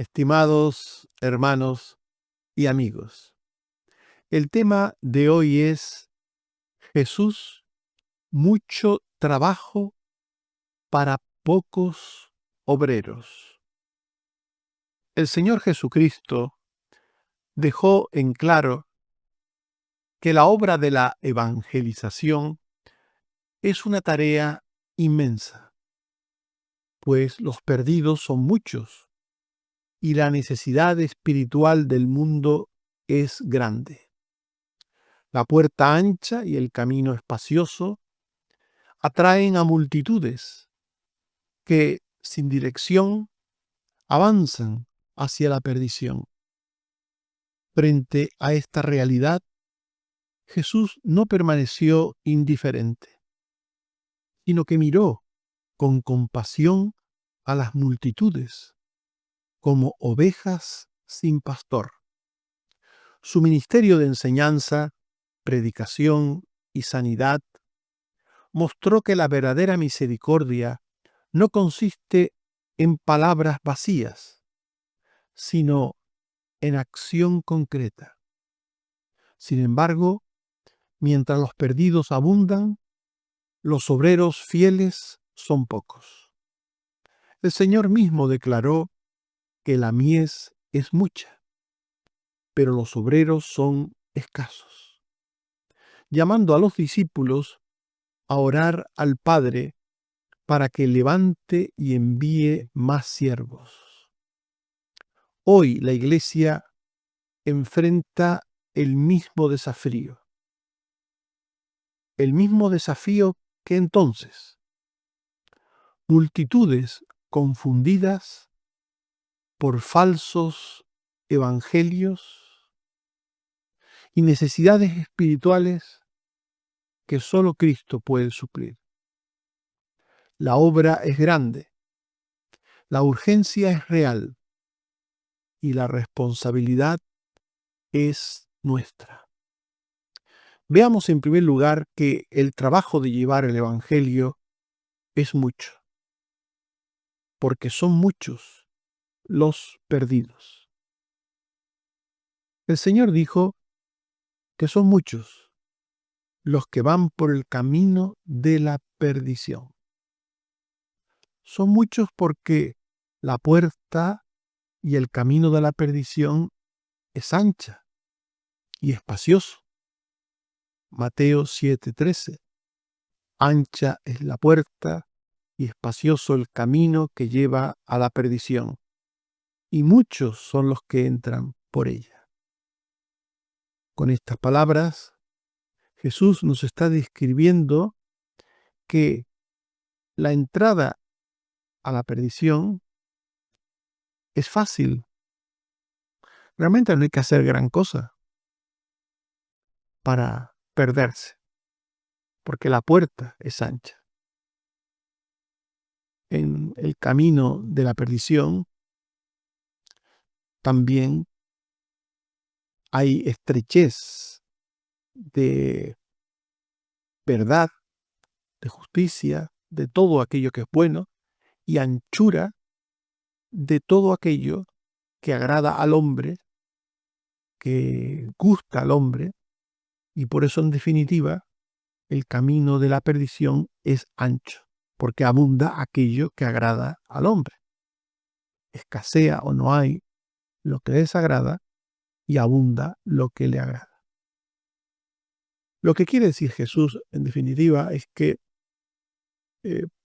Estimados hermanos y amigos, el tema de hoy es Jesús, mucho trabajo para pocos obreros. El Señor Jesucristo dejó en claro que la obra de la evangelización es una tarea inmensa, pues los perdidos son muchos y la necesidad espiritual del mundo es grande. La puerta ancha y el camino espacioso atraen a multitudes que, sin dirección, avanzan hacia la perdición. Frente a esta realidad, Jesús no permaneció indiferente, sino que miró con compasión a las multitudes como ovejas sin pastor. Su ministerio de enseñanza, predicación y sanidad mostró que la verdadera misericordia no consiste en palabras vacías, sino en acción concreta. Sin embargo, mientras los perdidos abundan, los obreros fieles son pocos. El Señor mismo declaró que la mies es mucha, pero los obreros son escasos, llamando a los discípulos a orar al Padre para que levante y envíe más siervos. Hoy la Iglesia enfrenta el mismo desafío que entonces. Multitudes confundidas por falsos evangelios y necesidades espirituales que solo Cristo puede suplir. La obra es grande, la urgencia es real y la responsabilidad es nuestra. Veamos en primer lugar que el trabajo de llevar el Evangelio es mucho, porque son muchos los perdidos. El Señor dijo que son muchos los que van por el camino de la perdición. Son muchos porque la puerta y el camino de la perdición es ancha y espacioso. Mateo 7:13. Ancha es la puerta y espacioso el camino que lleva a la perdición, y muchos son los que entran por ella. Con estas palabras, Jesús nos está describiendo que la entrada a la perdición es fácil. Realmente no hay que hacer gran cosa para perderse, porque la puerta es ancha. En el camino de la perdición también hay estrechez de verdad, de justicia, de todo aquello que es bueno, y anchura de todo aquello que agrada al hombre, que gusta al hombre, y por eso, en definitiva, el camino de la perdición es ancho, porque abunda aquello que agrada al hombre. Escasea o no hay lo que desagrada y abunda lo que le agrada. Lo que quiere decir Jesús, en definitiva, es que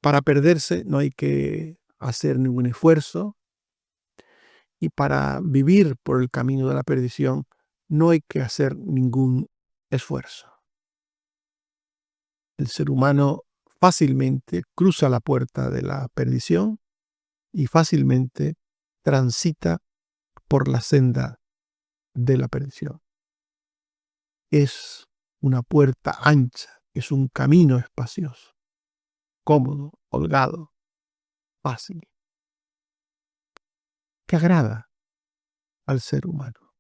para perderse no hay que hacer ningún esfuerzo, y para vivir por el camino de la perdición no hay que hacer ningún esfuerzo. El ser humano fácilmente cruza la puerta de la perdición y fácilmente transita por la senda de la perdición. Es una puerta ancha, es un camino espacioso, cómodo, holgado, fácil, que agrada al ser humano.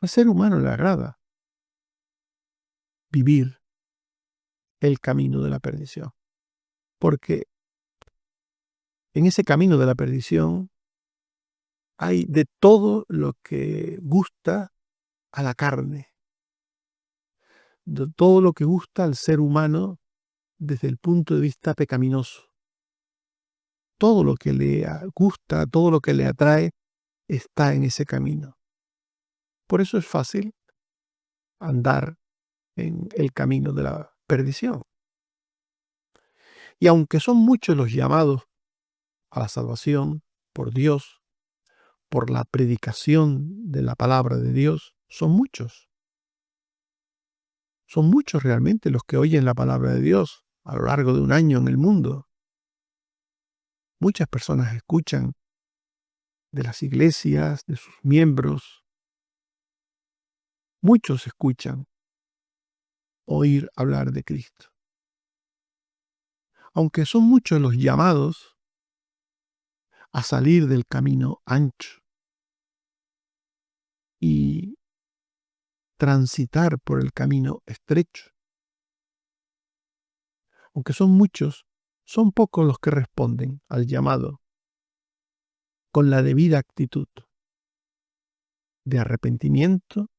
Al ser humano le agrada vivir el camino de la perdición, porque en ese camino de la perdición Hay de todo lo que gusta a la carne, de todo lo que gusta al ser humano desde el punto de vista pecaminoso. Todo lo que le gusta, todo lo que le atrae, está en ese camino. Por eso es fácil andar en el camino de la perdición. Y aunque son muchos los llamados a la salvación por Dios, por la predicación de la palabra de Dios, son muchos. Son muchos realmente los que oyen la palabra de Dios a lo largo de un año en el mundo. Muchas personas escuchan de las iglesias, de sus miembros. Muchos escuchan oír hablar de Cristo. Aunque son muchos los llamados a salir del camino ancho y transitar por el camino estrecho. Aunque son muchos, son pocos los que responden al llamado con la debida actitud de arrepentimiento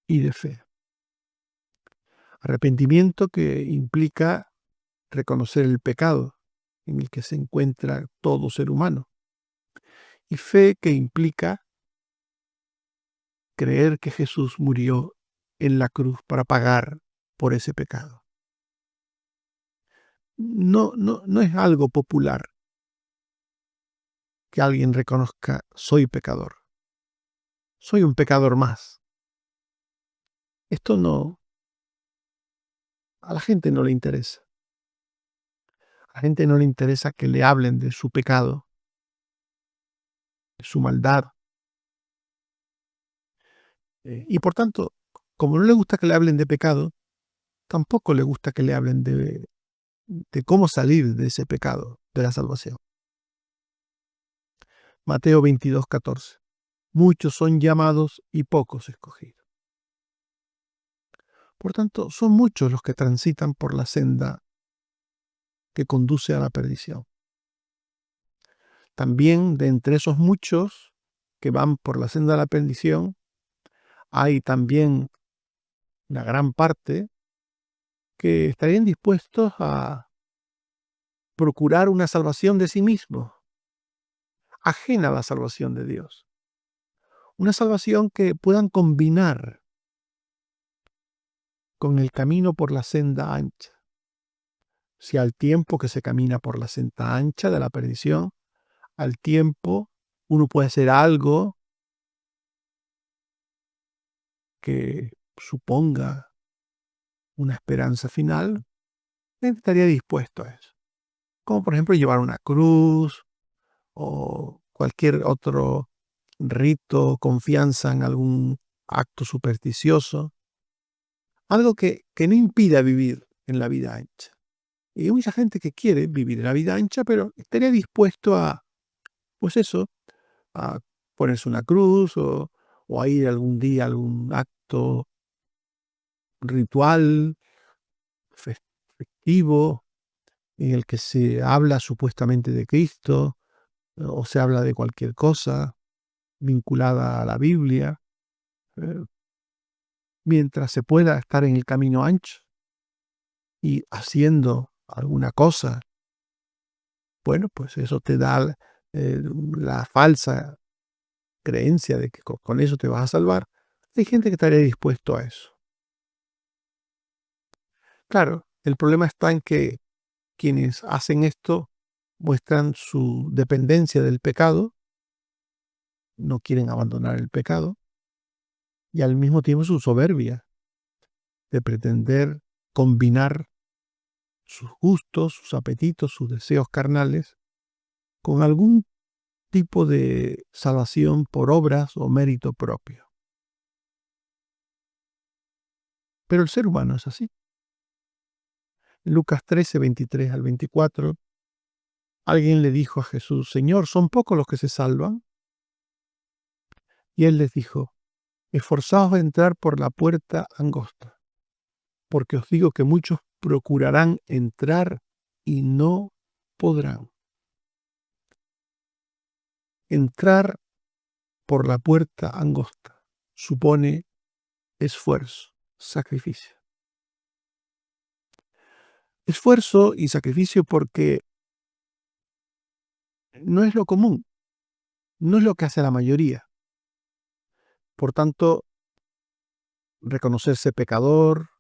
y de fe. Arrepentimiento que implica reconocer el pecado en el que se encuentra todo ser humano. Y fe que implica creer que Jesús murió en la cruz para pagar por ese pecado. No es algo popular que alguien reconozca: soy pecador, soy un pecador más. Esto no, a la gente no le interesa. A la gente no le interesa que le hablen de su pecado, de su maldad. Y por tanto, como no le gusta que le hablen de pecado, tampoco le gusta que le hablen de cómo salir de ese pecado, de la salvación. Mateo 22:14. Muchos son llamados y pocos escogidos. Por tanto, son muchos los que transitan por la senda que conduce a la perdición. También de entre esos muchos que van por la senda de la perdición, hay también una gran parte que estarían dispuestos a procurar una salvación de sí mismos, ajena a la salvación de Dios. Una salvación que puedan combinar con el camino por la senda ancha. Si al tiempo que se camina por la senda ancha de la perdición, al tiempo uno puede hacer algo que suponga una esperanza final, estaría dispuesto a eso. Como por ejemplo llevar una cruz o cualquier otro rito, confianza en algún acto supersticioso, algo que no impida vivir en la vida ancha. Y hay mucha gente que quiere vivir en la vida ancha, pero estaría dispuesto a, pues eso, a ponerse una cruz o a ir algún día a algún acto ritual, festivo, en el que se habla supuestamente de Cristo o se habla de cualquier cosa vinculada a la Biblia, eh, mientras se pueda estar en el camino ancho y haciendo alguna cosa. Bueno, pues eso te da la falsa creencia de que con eso te vas a salvar. Hay gente que estaría dispuesto a eso. Claro, el problema está en que quienes hacen esto muestran su dependencia del pecado, no quieren abandonar el pecado, y al mismo tiempo su soberbia de pretender combinar sus gustos, sus apetitos, sus deseos carnales con algún tipo de salvación por obras o mérito propio. Pero el ser humano es así. En Lucas 13, 23 al 24, alguien le dijo a Jesús: Señor, ¿son pocos los que se salvan? Y él les dijo: esforzaos a entrar por la puerta angosta, porque os digo que muchos procurarán entrar y no podrán. Entrar por la puerta angosta supone esfuerzo, sacrificio. Esfuerzo y sacrificio porque no es lo común, no es lo que hace la mayoría. Por tanto, reconocerse pecador,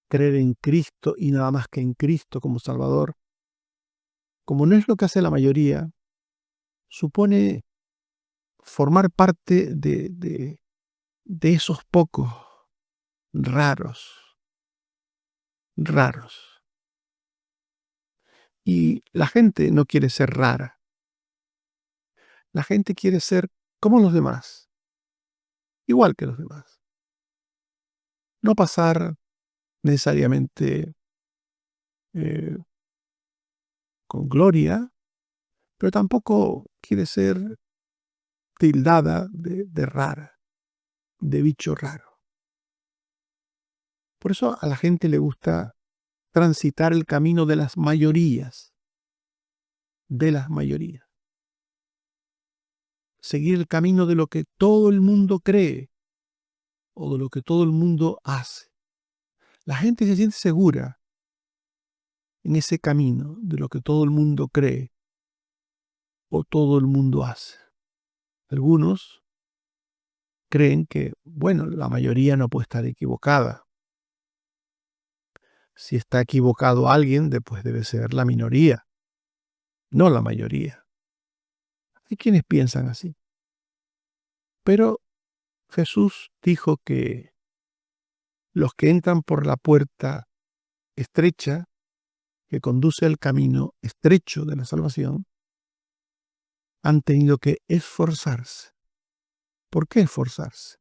creer en Cristo y nada más que en Cristo como Salvador, como no es lo que hace la mayoría, supone formar parte de esos pocos raros, raros. Y la gente no quiere ser rara, la gente quiere ser como los demás, igual que los demás. No pasar necesariamente eh, con gloria, pero tampoco quiere ser tildada de rara, de bicho raro. Por eso a la gente le gusta transitar el camino de las mayorías, de las mayorías. Seguir el camino de lo que todo el mundo cree o de lo que todo el mundo hace. La gente se siente segura en ese camino de lo que todo el mundo cree o todo el mundo hace. Algunos creen que, bueno, la mayoría no puede estar equivocada. Si está equivocado alguien, después debe ser la minoría, no la mayoría. Hay quienes piensan así. Pero Jesús dijo que los que entran por la puerta estrecha, que conduce al camino estrecho de la salvación, han tenido que esforzarse. ¿Por qué esforzarse?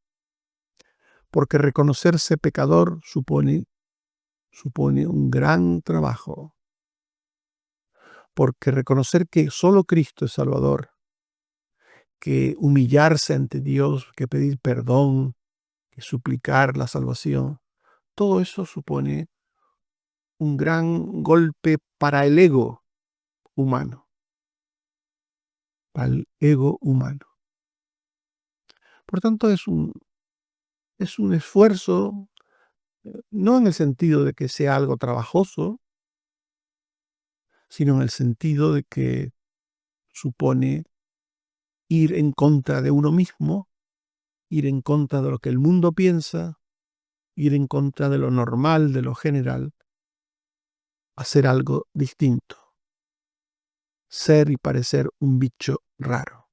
Porque reconocerse pecador supone un gran trabajo. Porque reconocer que solo Cristo es Salvador, que humillarse ante Dios, que pedir perdón, que suplicar la salvación, todo eso supone un gran golpe para el ego humano, para el ego humano. Por tanto, es un esfuerzo, no en el sentido de que sea algo trabajoso, sino en el sentido de que supone ir en contra de uno mismo, ir en contra de lo que el mundo piensa, ir en contra de lo normal, de lo general, hacer algo distinto, ser y parecer un bicho raro.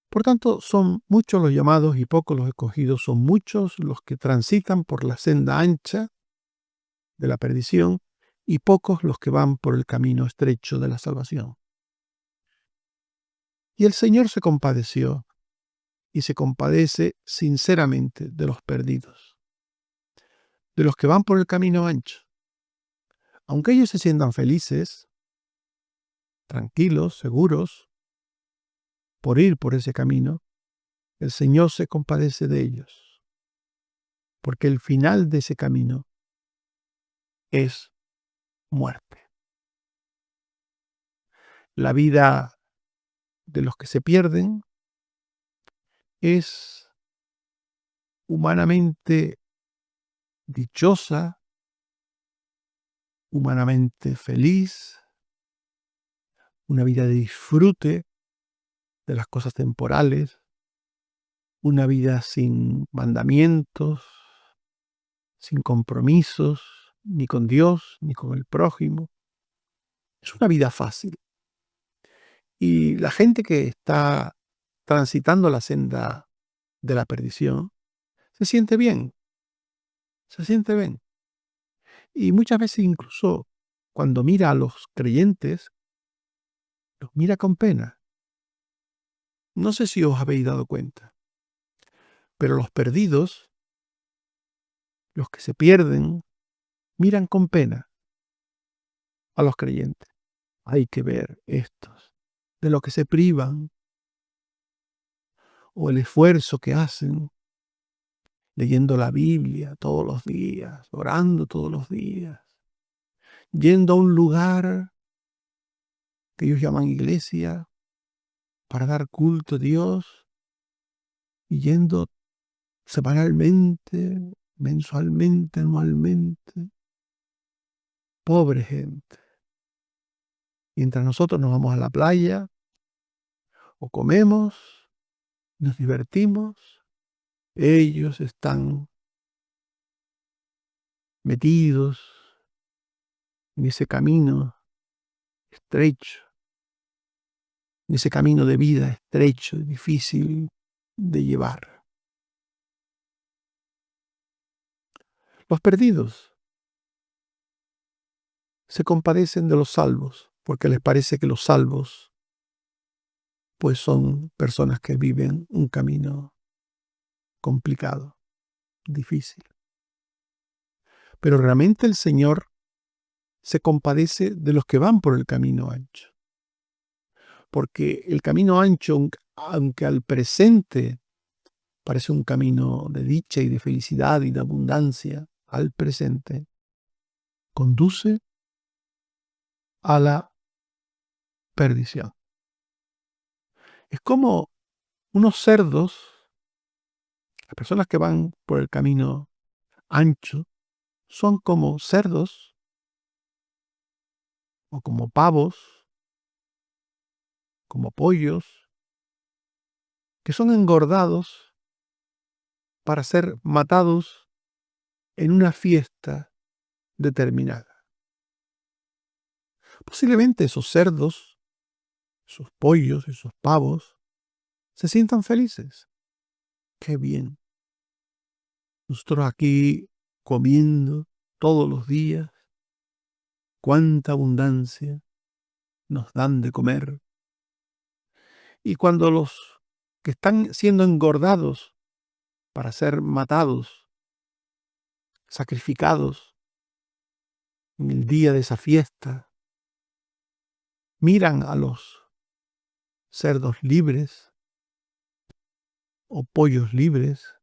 Por tanto, son muchos los llamados y pocos los escogidos, son muchos los que transitan por la senda ancha de la perdición y pocos los que van por el camino estrecho de la salvación. Y el Señor se compadeció y se compadece sinceramente de los perdidos, de los que van por el camino ancho. Aunque ellos se sientan felices, tranquilos, seguros, por ir por ese camino, el Señor se compadece de ellos, porque el final de ese camino es muerte. La vida de los que se pierden es humanamente dichosa, humanamente feliz, una vida de disfrute de las cosas temporales, una vida sin mandamientos, sin compromisos, ni con Dios, ni con el prójimo. Es una vida fácil. Y la gente que está transitando la senda de la perdición se siente bien, se siente bien. Y muchas veces incluso cuando mira a los creyentes, los mira con pena. No sé si os habéis dado cuenta, pero los perdidos, los que se pierden, miran con pena a los creyentes. Hay que ver estos, de lo que se privan o el esfuerzo que hacen leyendo la Biblia todos los días, orando todos los días, yendo a un lugar que ellos llaman iglesia, para dar culto a Dios, y yendo semanalmente, mensualmente, anualmente. Pobre gente. Mientras nosotros nos vamos a la playa o comemos, nos divertimos, ellos están metidos en ese camino estrecho, en ese camino de vida estrecho y difícil de llevar. Los perdidos se compadecen de los salvos, porque les parece que los salvos pues son personas que viven un camino complicado, difícil. Pero realmente el Señor se compadece de los que van por el camino ancho. Porque el camino ancho, aunque al presente parece un camino de dicha y de felicidad y de abundancia, al presente, conduce a la perdición. Es como unos cerdos, las personas que van por el camino ancho, son como cerdos o como pavos, como pollos, que son engordados para ser matados en una fiesta determinada. Posiblemente esos cerdos, esos pollos, esos pavos, se sientan felices. Qué bien. Nosotros aquí comiendo todos los días, cuánta abundancia nos dan de comer. Y cuando los que están siendo engordados para ser matados, sacrificados en el día de esa fiesta, miran a los cerdos libres o pollos libres,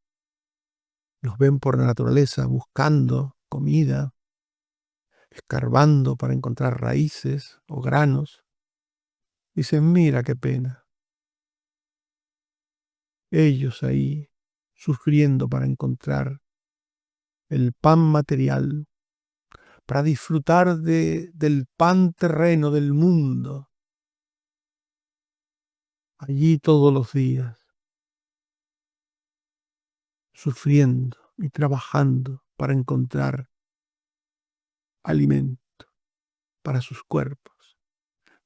los ven por la naturaleza buscando comida, escarbando para encontrar raíces o granos. Dicen, mira qué pena. Ellos ahí sufriendo para encontrar el pan material, para disfrutar del pan terreno del mundo, allí todos los días, sufriendo y trabajando para encontrar alimento para sus cuerpos,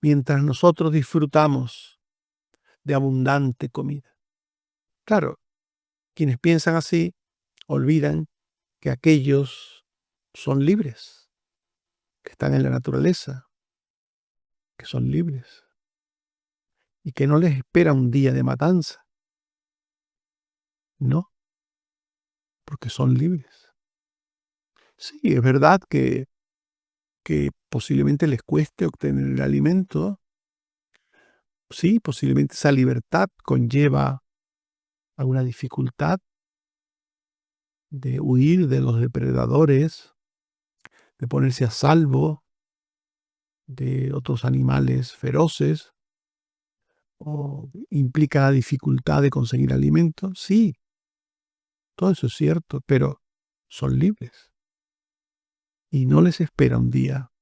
mientras nosotros disfrutamos de abundante comida. Claro, quienes piensan así olvidan que aquellos son libres, que están en la naturaleza, que son libres y que no les espera un día de matanza. No, porque son libres. Sí, es verdad que posiblemente les cueste obtener el alimento. Sí, posiblemente esa libertad conlleva alguna dificultad de huir de los depredadores, de ponerse a salvo de otros animales feroces, o implica la dificultad de conseguir alimento. Sí, todo eso es cierto, pero son libres y no les espera un día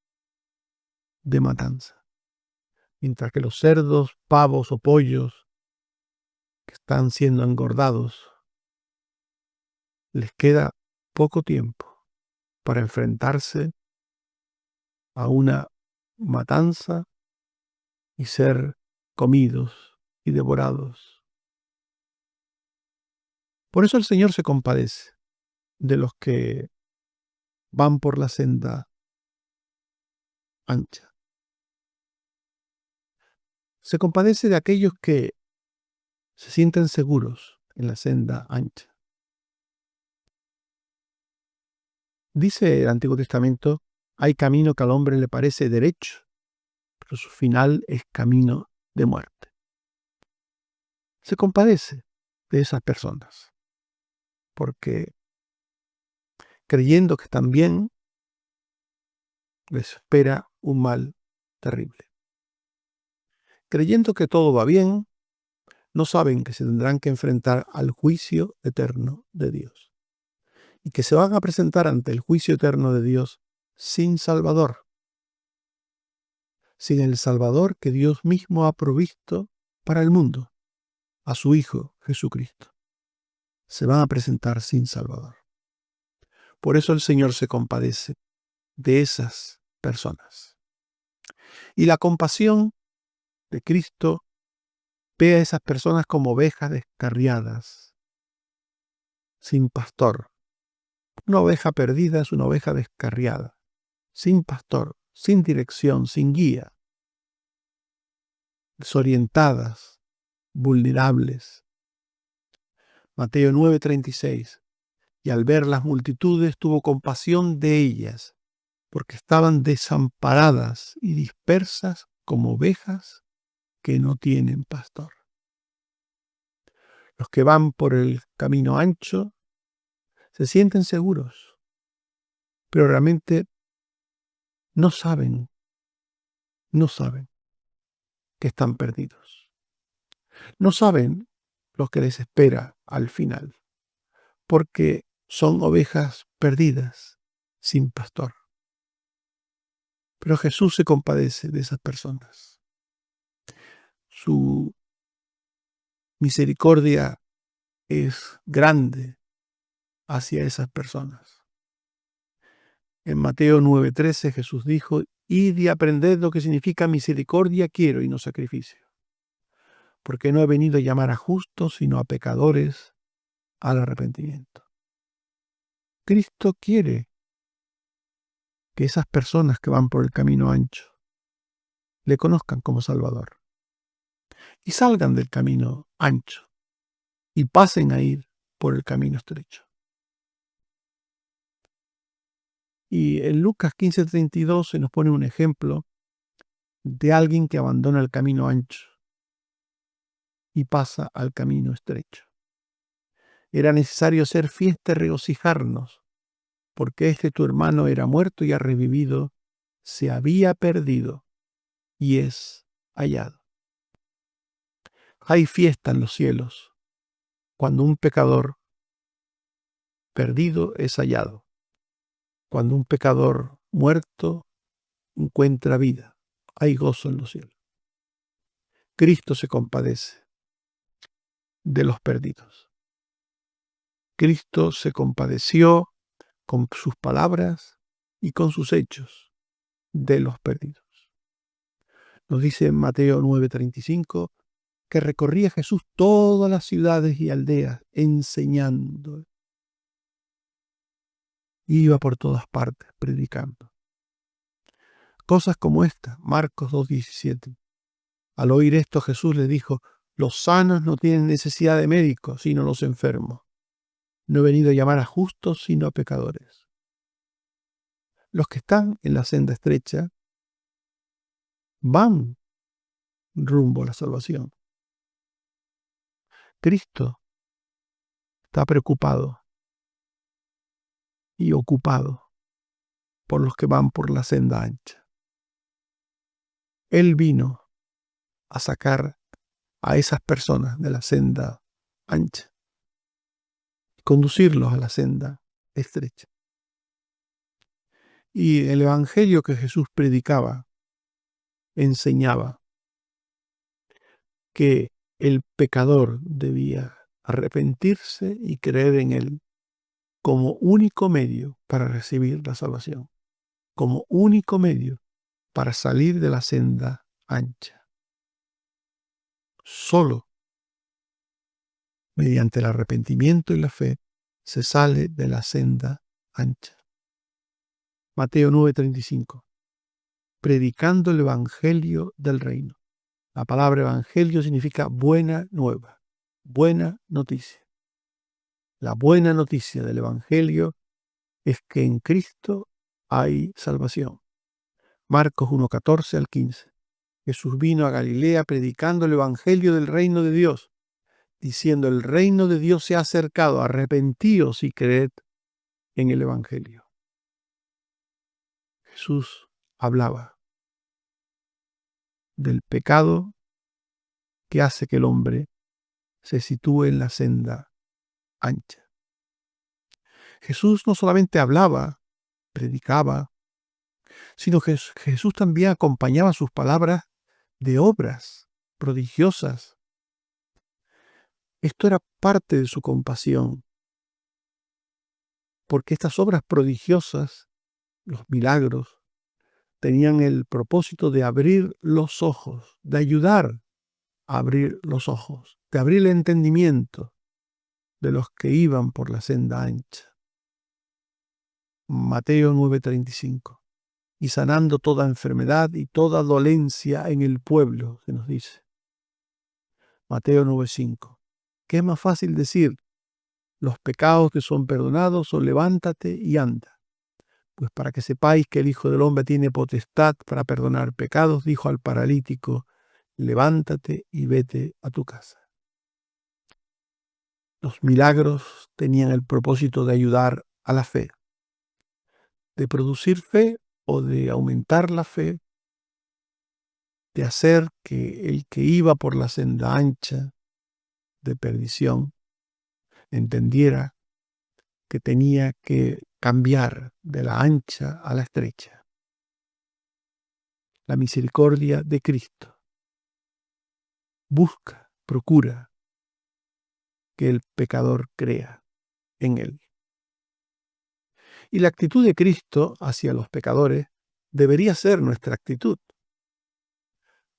de matanza. Mientras que los cerdos, pavos o pollos que están siendo engordados, les queda poco tiempo para enfrentarse a una matanza y ser comidos y devorados. Por eso el Señor se compadece de los que van por la senda ancha. Se compadece de aquellos que se sienten seguros en la senda ancha. Dice el Antiguo Testamento, hay camino que al hombre le parece derecho, pero su final es camino de muerte. Se compadece de esas personas, porque creyendo que están bien, les espera un mal terrible. Creyendo que todo va bien, no saben que se tendrán que enfrentar al juicio eterno de Dios y que se van a presentar ante el juicio eterno de Dios sin Salvador, sin el Salvador que Dios mismo ha provisto para el mundo, a su Hijo Jesucristo. Se van a presentar sin Salvador. Por eso el Señor se compadece de esas personas. Y la compasión de Cristo ve a esas personas como ovejas descarriadas, sin pastor. Una oveja perdida es una oveja descarriada, sin pastor, sin dirección, sin guía, desorientadas, vulnerables. Mateo 9:36. Y al ver las multitudes tuvo compasión de ellas, porque estaban desamparadas y dispersas como ovejas que no tienen pastor. Los que van por el camino ancho se sienten seguros, pero realmente no saben que están perdidos. No saben lo que les espera al final, porque son ovejas perdidas, sin pastor. Pero Jesús se compadece de esas personas. Su misericordia es grande hacia esas personas. En Mateo 9:13 Jesús dijo: id y aprended lo que significa misericordia quiero y no sacrificio, porque no he venido a llamar a justos, sino a pecadores al arrepentimiento. Cristo quiere que esas personas que van por el camino ancho le conozcan como Salvador y salgan del camino ancho y pasen a ir por el camino estrecho. Y en Lucas 15:32 se nos pone un ejemplo de alguien que abandona el camino ancho y pasa al camino estrecho. Era necesario hacer fiesta y regocijarnos, porque este tu hermano era muerto y ha revivido, se había perdido y es hallado. Hay fiesta en los cielos cuando un pecador perdido es hallado, cuando un pecador muerto encuentra vida. Hay gozo en los cielos. Cristo se compadece de los perdidos. Cristo se compadeció con sus palabras y con sus hechos de los perdidos. Nos dice en Mateo 9:35 que recorría Jesús todas las ciudades y aldeas enseñando. Iba por todas partes predicando. Cosas como esta, Marcos 2:17. Al oír esto Jesús le dijo: los sanos no tienen necesidad de médicos, sino los enfermos. No he venido a llamar a justos, sino a pecadores. Los que están en la senda estrecha van rumbo a la salvación. Cristo está preocupado y ocupado por los que van por la senda ancha. Él vino a sacar a esas personas de la senda ancha y conducirlos a la senda estrecha. Y el evangelio que Jesús predicaba enseñaba que el pecador debía arrepentirse y creer en Él como único medio para recibir la salvación, como único medio para salir de la senda ancha. Solo mediante el arrepentimiento y la fe se sale de la senda ancha. Mateo 9:35. Predicando el evangelio del reino. La palabra evangelio significa buena nueva, buena noticia. La buena noticia del evangelio es que en Cristo hay salvación. Marcos 1:14 al 15. Jesús vino a Galilea predicando el evangelio del reino de Dios, diciendo: el reino de Dios se ha acercado, arrepentíos y creed en el evangelio. Jesús hablaba del pecado que hace que el hombre se sitúe en la senda ancha. Jesús no solamente hablaba, predicaba, sino que Jesús también acompañaba sus palabras de obras prodigiosas. Esto era parte de su compasión, porque estas obras prodigiosas, los milagros, tenían el propósito de abrir los ojos, de ayudar a abrir los ojos, de abrir el entendimiento de los que iban por la senda ancha. Mateo 9:35. Y sanando toda enfermedad y toda dolencia en el pueblo, se nos dice. Mateo 9:5. ¿Qué es más fácil decir? Los pecados te son perdonados, o levántate y anda. Pues para que sepáis que el Hijo del Hombre tiene potestad para perdonar pecados, dijo al paralítico, levántate y vete a tu casa. Los milagros tenían el propósito de ayudar a la fe, de producir fe o de aumentar la fe, de hacer que el que iba por la senda ancha de perdición entendiera que tenía que cambiar de la ancha a la estrecha. La misericordia de Cristo busca, procura que el pecador crea en él. Y la actitud de Cristo hacia los pecadores debería ser nuestra actitud.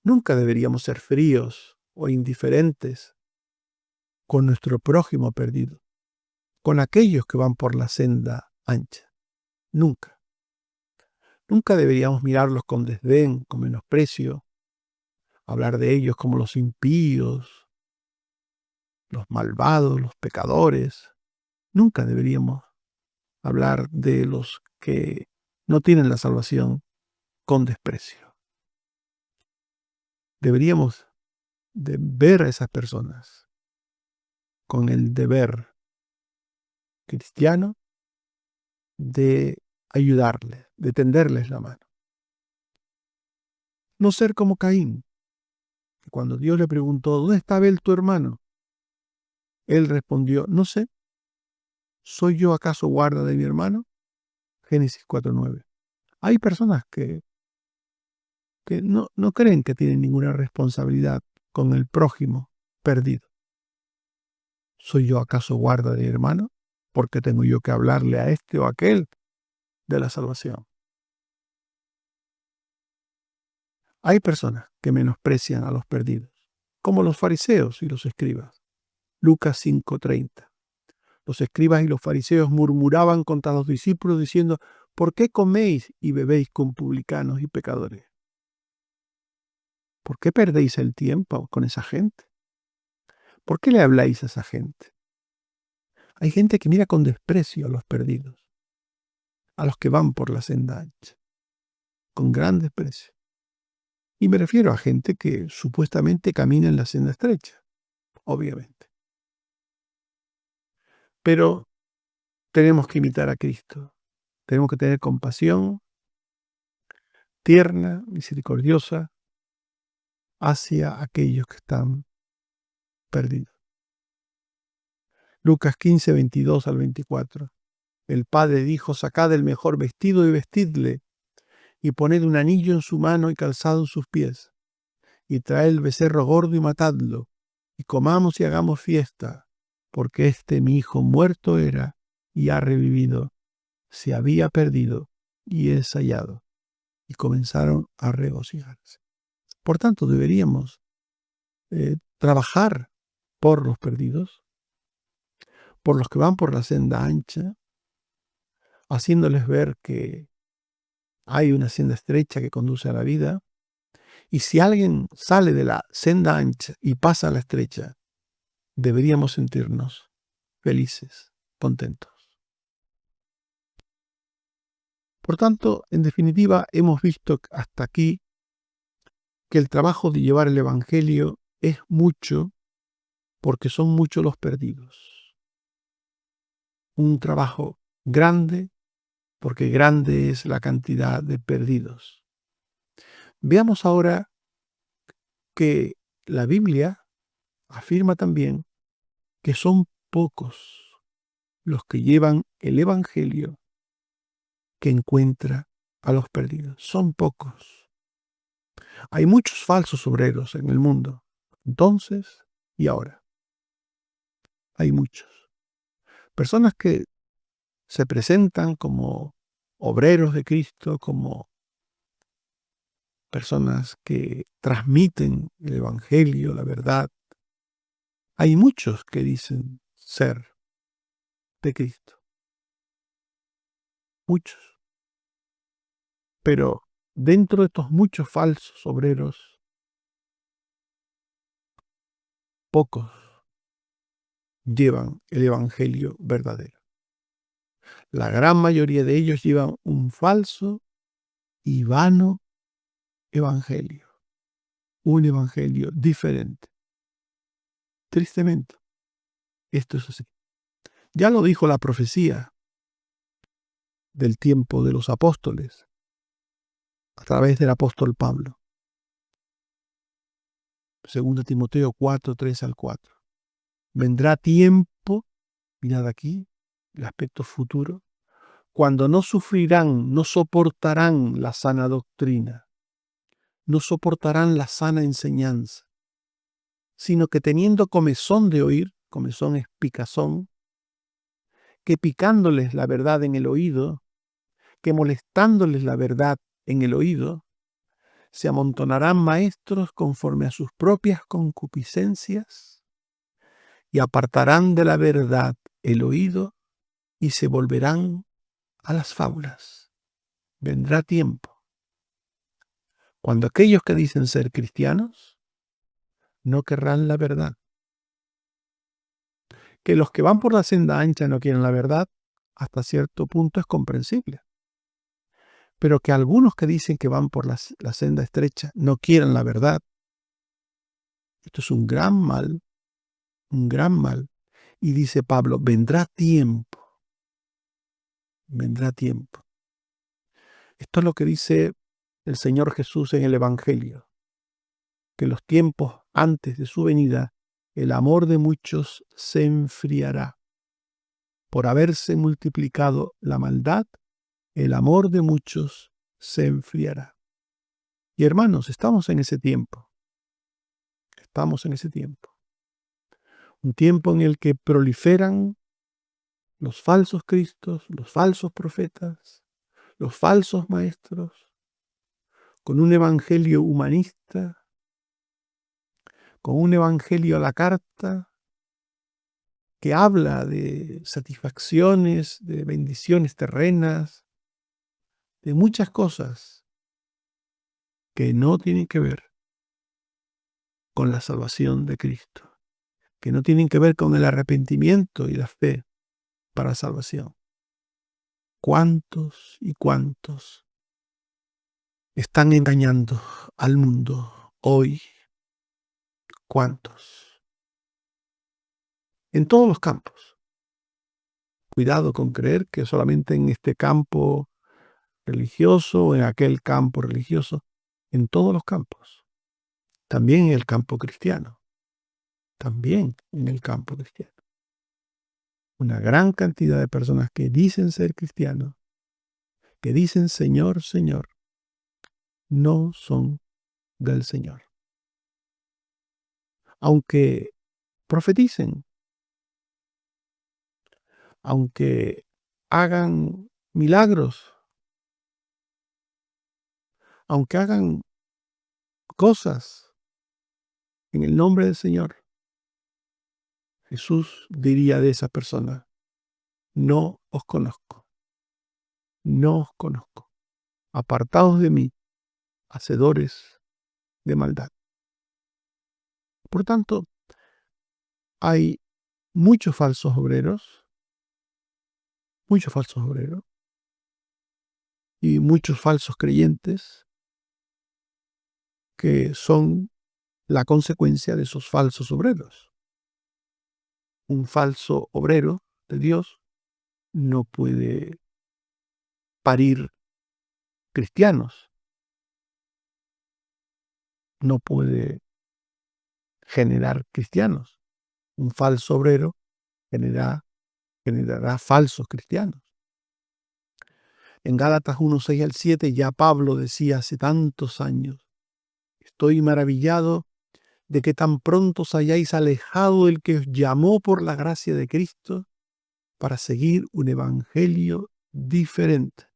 Nunca deberíamos ser fríos o indiferentes con nuestro prójimo perdido, con aquellos que van por la senda ancha. Nunca. Nunca deberíamos mirarlos con desdén, con menosprecio, hablar de ellos como los impíos, los malvados, los pecadores. Nunca deberíamos hablar de los que no tienen la salvación con desprecio. Deberíamos de ver a esas personas con el deber cristiano de ayudarles, de tenderles la mano. No ser como Caín, que cuando Dios le preguntó, ¿dónde está Abel tu hermano? Él respondió, no sé, ¿soy yo acaso guarda de mi hermano? Génesis 4:9. Hay personas que no creen que tienen ninguna responsabilidad con el prójimo perdido. ¿Soy yo acaso guarda de mi hermano? ¿Por qué tengo yo que hablarle a este o a aquel de la salvación? Hay personas que menosprecian a los perdidos, como los fariseos y los escribas. Lucas 5:30. Los escribas y los fariseos murmuraban contra los discípulos diciendo, ¿por qué coméis y bebéis con publicanos y pecadores? ¿Por qué perdéis el tiempo con esa gente? ¿Por qué le habláis a esa gente? Hay gente que mira con desprecio a los perdidos, a los que van por la senda ancha, con gran desprecio. Y me refiero a gente que supuestamente camina en la senda estrecha, obviamente. Pero tenemos que imitar a Cristo. Tenemos que tener compasión tierna, misericordiosa, hacia aquellos que están perdidos. Lucas 15, 22 al 24. El padre dijo, sacad el mejor vestido y vestidle, y poned un anillo en su mano y calzado en sus pies, y traed el becerro gordo y matadlo, y comamos y hagamos fiesta, porque este mi hijo muerto era y ha revivido, se había perdido y es hallado. Y comenzaron a regocijarse. Por tanto, deberíamos trabajar por los perdidos, por los que van por la senda ancha, haciéndoles ver que hay una senda estrecha que conduce a la vida. Y si alguien sale de la senda ancha y pasa a la estrecha, deberíamos sentirnos felices, contentos. Por tanto, en definitiva, hemos visto hasta aquí que el trabajo de llevar el Evangelio es mucho porque son muchos los perdidos. Un trabajo grande porque grande es la cantidad de perdidos. Veamos ahora que la Biblia afirma también que son pocos los que llevan el Evangelio que encuentra a los perdidos. Son pocos. Hay muchos falsos obreros en el mundo, entonces y ahora. Hay muchos. Personas que se presentan como obreros de Cristo, como personas que transmiten el Evangelio, la verdad. Hay muchos que dicen ser de Cristo. Muchos. Pero dentro de estos muchos falsos obreros, pocos llevan el Evangelio verdadero. La gran mayoría de ellos llevan un falso y vano evangelio. Un evangelio diferente. Tristemente, esto es así. Ya lo dijo la profecía del tiempo de los apóstoles, a través del apóstol Pablo. 2 Timoteo 4, 3 al 4. Vendrá tiempo, mirad aquí, el aspecto futuro, cuando no sufrirán, no soportarán la sana doctrina, no soportarán la sana enseñanza, sino que teniendo comezón de oír, comezón es picazón, que picándoles la verdad en el oído, que molestándoles la verdad en el oído, se amontonarán maestros conforme a sus propias concupiscencias y apartarán de la verdad el oído y se volverán a las fábulas. Vendrá tiempo cuando aquellos que dicen ser cristianos no querrán la verdad. Que los que van por la senda ancha no quieren la verdad, hasta cierto punto es comprensible. Pero que algunos que dicen que van por la senda estrecha no quieren la verdad, esto es un gran mal, un gran mal. Y dice Pablo, vendrá tiempo. Vendrá tiempo. Esto es lo que dice el Señor Jesús en el Evangelio, que en los tiempos antes de su venida, el amor de muchos se enfriará. Por haberse multiplicado la maldad, el amor de muchos se enfriará. Y hermanos, estamos en ese tiempo. Estamos en ese tiempo. Un tiempo en el que proliferan los falsos cristos, los falsos profetas, los falsos maestros, con un evangelio humanista, con un evangelio a la carta, que habla de satisfacciones, de bendiciones terrenas, de muchas cosas que no tienen que ver con la salvación de Cristo, que no tienen que ver con el arrepentimiento y la fe para salvación. ¿Cuántos y cuántos están engañando al mundo hoy? ¿Cuántos? En todos los campos. Cuidado con creer que solamente en este campo religioso o en aquel campo religioso, en todos los campos. También en el campo cristiano. También en el campo cristiano. Una gran cantidad de personas que dicen ser cristianos, que dicen Señor, Señor, no son del Señor. Aunque profeticen, aunque hagan milagros, aunque hagan cosas en el nombre del Señor, Jesús diría de esa persona, no os conozco, no os conozco, apartados de mí, hacedores de maldad. Por tanto, hay muchos falsos obreros y muchos falsos creyentes que son la consecuencia de esos falsos obreros. Un falso obrero de Dios no puede parir cristianos, no puede generar cristianos. Un falso obrero generará falsos cristianos. En Gálatas 1, 6 al 7 ya Pablo decía hace tantos años: estoy maravillado de que tan pronto os hayáis alejado del que os llamó por la gracia de Cristo para seguir un evangelio diferente.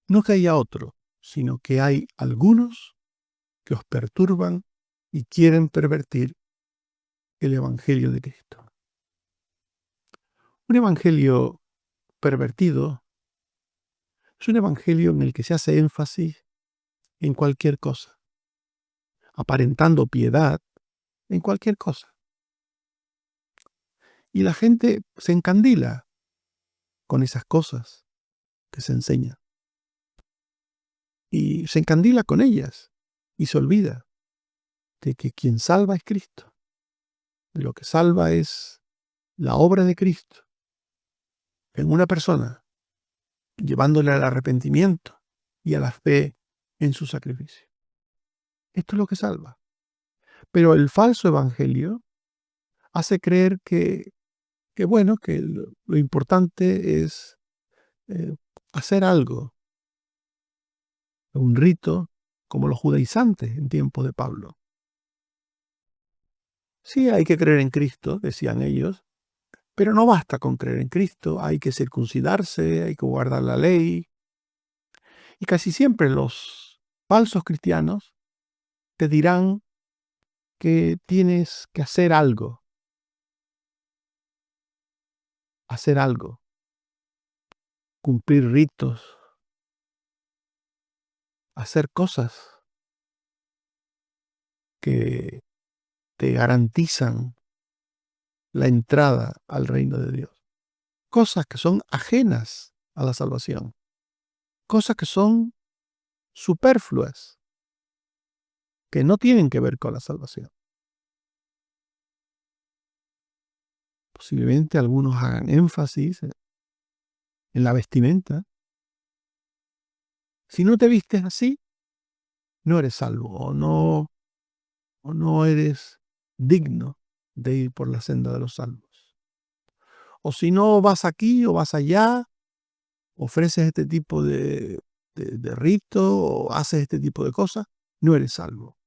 No que haya otro, sino que hay algunos que os perturban y quieren pervertir el evangelio de Cristo. Un evangelio pervertido es un evangelio en el que se hace énfasis en cualquier cosa, aparentando piedad en cualquier cosa. Y la gente se encandila con esas cosas que se enseñan. Y se encandila con ellas y se olvida de que quien salva es Cristo. De lo que salva es la obra de Cristo en una persona, llevándole al arrepentimiento y a la fe en su sacrificio. Esto es lo que salva. Pero el falso evangelio hace creer que bueno, que lo importante es hacer algo, un rito, como los judaizantes en tiempos de Pablo. Sí, hay que creer en Cristo, decían ellos, pero no basta con creer en Cristo, hay que circuncidarse, hay que guardar la ley. Y casi siempre los falsos cristianos te dirán que tienes que hacer algo, cumplir ritos, hacer cosas que te garantizan la entrada al reino de Dios. Cosas que son ajenas a la salvación, cosas que son superfluas, que no tienen que ver con la salvación. Posiblemente algunos hagan énfasis en la vestimenta. Si no te vistes así, no eres salvo o no eres digno de ir por la senda de los salvos. O si no vas aquí o vas allá, ofreces este tipo de rito o haces este tipo de cosas, no eres salvo.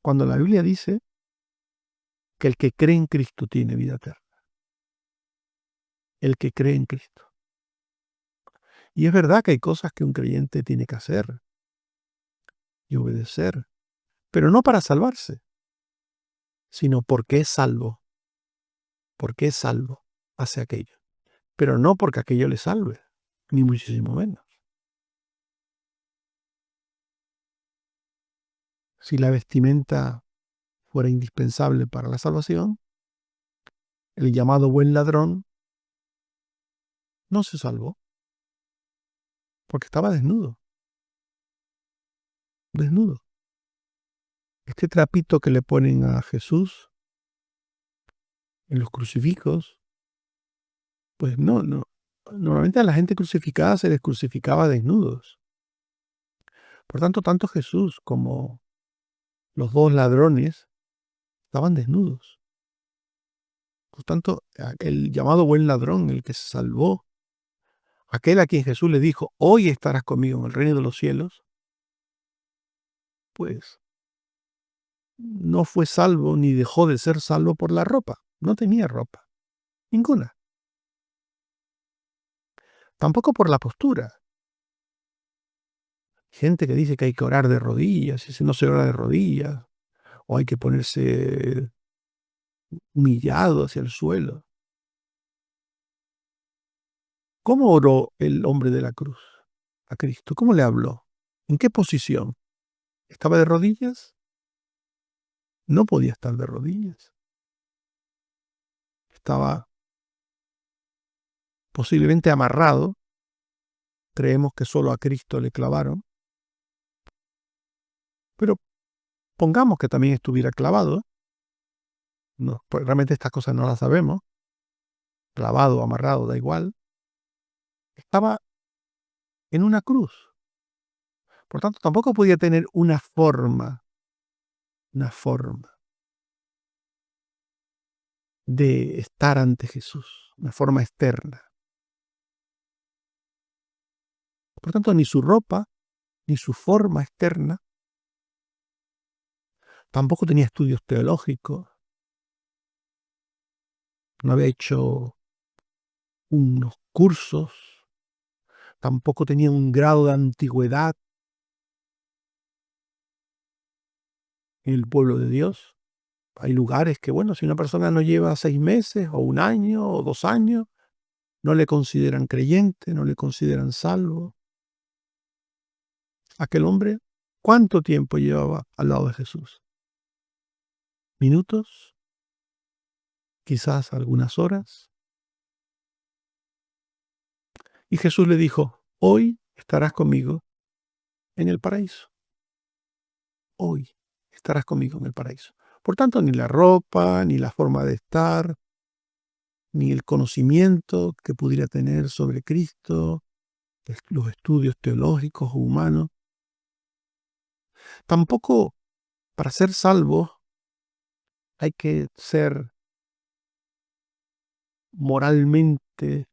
Cuando la Biblia dice que el que cree en Cristo tiene vida eterna. El que cree en Cristo. Y es verdad que hay cosas que un creyente tiene que hacer y obedecer, pero no para salvarse, sino porque es salvo. Porque es salvo, hace aquello. Pero no porque aquello le salve, ni muchísimo menos. Si la vestimenta fuera indispensable para la salvación, el llamado buen ladrón no se salvó, porque estaba desnudo. Desnudo. Este trapito que le ponen a Jesús en los crucifijos, pues no. Normalmente a la gente crucificada se les crucificaba desnudos. Por tanto, tanto Jesús como los dos ladrones estaban desnudos. Por tanto, el llamado buen ladrón, el que se salvó, aquel a quien Jesús le dijo: hoy estarás conmigo en el reino de los cielos, pues no fue salvo ni dejó de ser salvo por la ropa. No tenía ropa, ninguna. Tampoco por la postura. Gente que dice que hay que orar de rodillas, y si no se ora de rodillas, o hay que ponerse humillado hacia el suelo. ¿Cómo oró el hombre de la cruz a Cristo? ¿Cómo le habló? ¿En qué posición? ¿Estaba de rodillas? No podía estar de rodillas. Estaba posiblemente amarrado. Creemos que solo a Cristo le clavaron. Pero pongamos que también estuviera clavado. No, pues realmente estas cosas no las sabemos. Clavado, amarrado, da igual. Estaba en una cruz. Por tanto, tampoco podía tener una forma una forma de estar ante Jesús, una forma externa. Por tanto, ni su ropa, ni su forma externa, tampoco tenía estudios teológicos, no había hecho unos cursos, tampoco tenía un grado de antigüedad en el pueblo de Dios. Hay lugares que, bueno, si una persona no lleva 6 meses, o 1 año, o 2 años, no le consideran creyente, no le consideran salvo. Aquel hombre, ¿cuánto tiempo llevaba al lado de Jesús? ¿Minutos? ¿Quizás algunas horas? Y Jesús le dijo: hoy estarás conmigo en el paraíso. Hoy estarás conmigo en el paraíso. Por tanto, ni la ropa, ni la forma de estar, ni el conocimiento que pudiera tener sobre Cristo, los estudios teológicos o humanos, tampoco para ser salvo hay que ser moralmente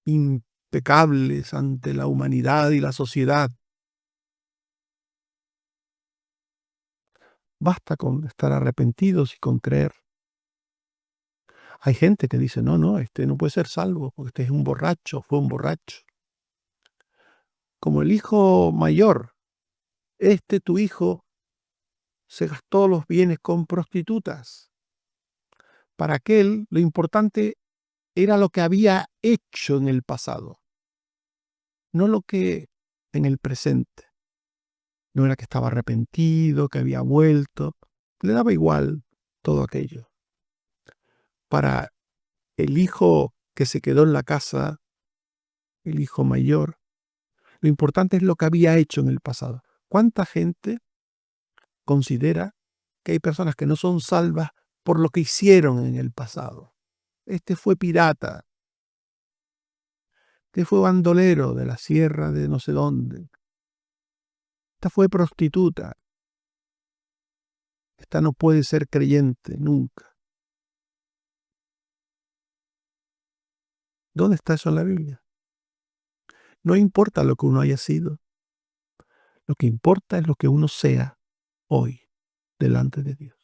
impecables ante la humanidad y la sociedad. Basta con estar arrepentidos y con creer. Hay gente que dice: no, no, este no puede ser salvo porque este es un borracho, fue un borracho. Como el hijo mayor, tu hijo se gastó los bienes con prostitutas. Para aquel, lo importante era lo que había hecho en el pasado, no lo que en el presente. No era que estaba arrepentido, que había vuelto. Le daba igual todo aquello. Para el hijo que se quedó en la casa, el hijo mayor, lo importante es lo que había hecho en el pasado. ¿Cuánta gente considera que hay personas que no son salvas por lo que hicieron en el pasado? Este fue pirata, este fue bandolero de la sierra de no sé dónde, esta fue prostituta, esta no puede ser creyente nunca. ¿Dónde está eso en la Biblia? No importa lo que uno haya sido, lo que importa es lo que uno sea hoy delante de Dios.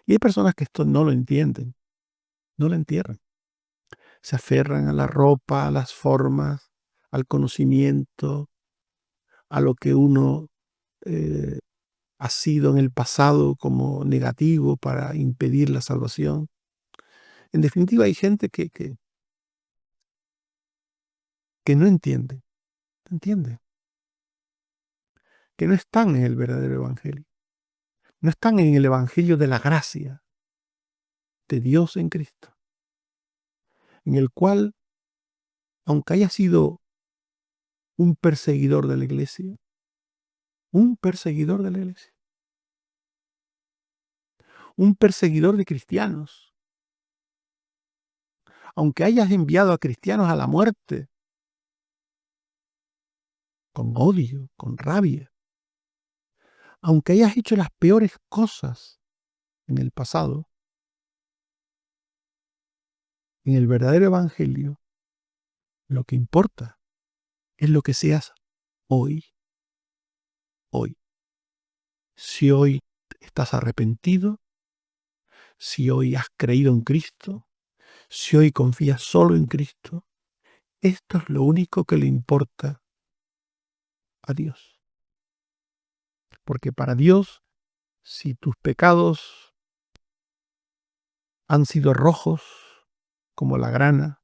Y hay personas que esto no lo entienden, no lo entierran. Se aferran a la ropa, a las formas, al conocimiento, a lo que uno ha sido en el pasado como negativo para impedir la salvación. En definitiva, hay gente que no entiende, que no están en el verdadero evangelio, no están en el evangelio de la gracia de Dios en Cristo, en el cual, aunque haya sido un perseguidor de la iglesia, un perseguidor de la iglesia, un perseguidor de cristianos, aunque hayas enviado a cristianos a la muerte, con odio, con rabia, aunque hayas hecho las peores cosas en el pasado, en el verdadero evangelio, lo que importa es lo que seas hoy, hoy. Si hoy estás arrepentido, si hoy has creído en Cristo, si hoy confías solo en Cristo, esto es lo único que le importa a Dios. Porque para Dios, si tus pecados han sido rojos como la grana,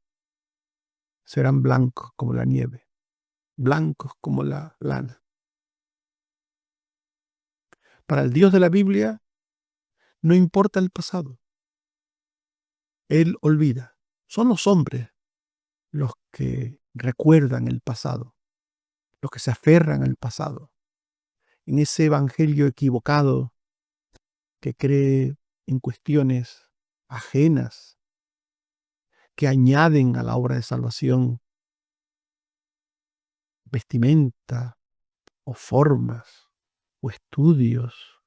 serán blancos como la nieve, blancos como la lana. Para el Dios de la Biblia no importa el pasado. Él olvida. Son los hombres los que recuerdan el pasado, los que se aferran al pasado, en ese evangelio equivocado que cree en cuestiones ajenas, que añaden a la obra de salvación vestimenta o formas o estudios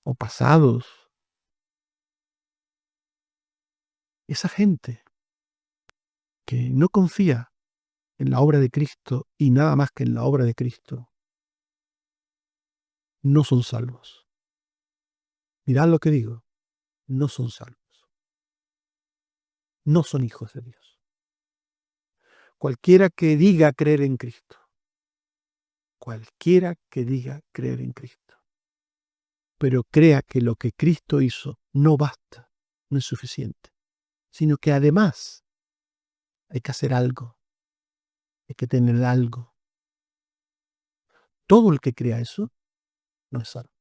o pasados. Esa gente que no confía en la obra de Cristo y nada más que en la obra de Cristo, no son salvos. Mirad lo que digo, no son salvos. No son hijos de Dios. Cualquiera que diga creer en Cristo, cualquiera que diga creer en Cristo, pero crea que lo que Cristo hizo no basta, no es suficiente, sino que además hay que hacer algo, hay que tener algo. Todo el que crea eso no es salvo.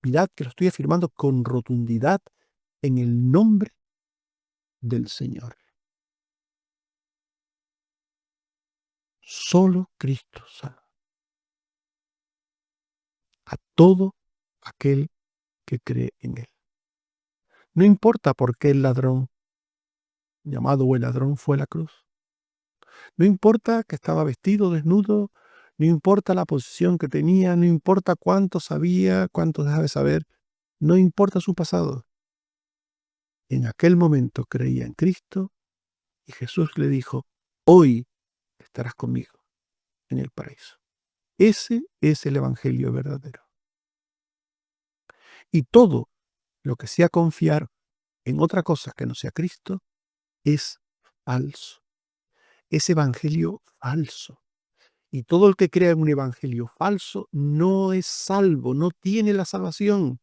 Mirad que lo estoy afirmando con rotundidad en el nombre del Señor. Solo Cristo salva a todo aquel que cree en Él. No importa por qué el ladrón, llamado el ladrón, fue a la cruz. No importa que estaba vestido desnudo, no importa la posición que tenía, no importa cuánto sabía, cuánto dejaba saber, no importa su pasado. En aquel momento creía en Cristo y Jesús le dijo, hoy estarás conmigo en el paraíso. Ese es el Evangelio verdadero. Y todo lo que sea confiar en otra cosa que no sea Cristo es falso. Es evangelio falso. Y todo el que crea en un evangelio falso no es salvo, no tiene la salvación.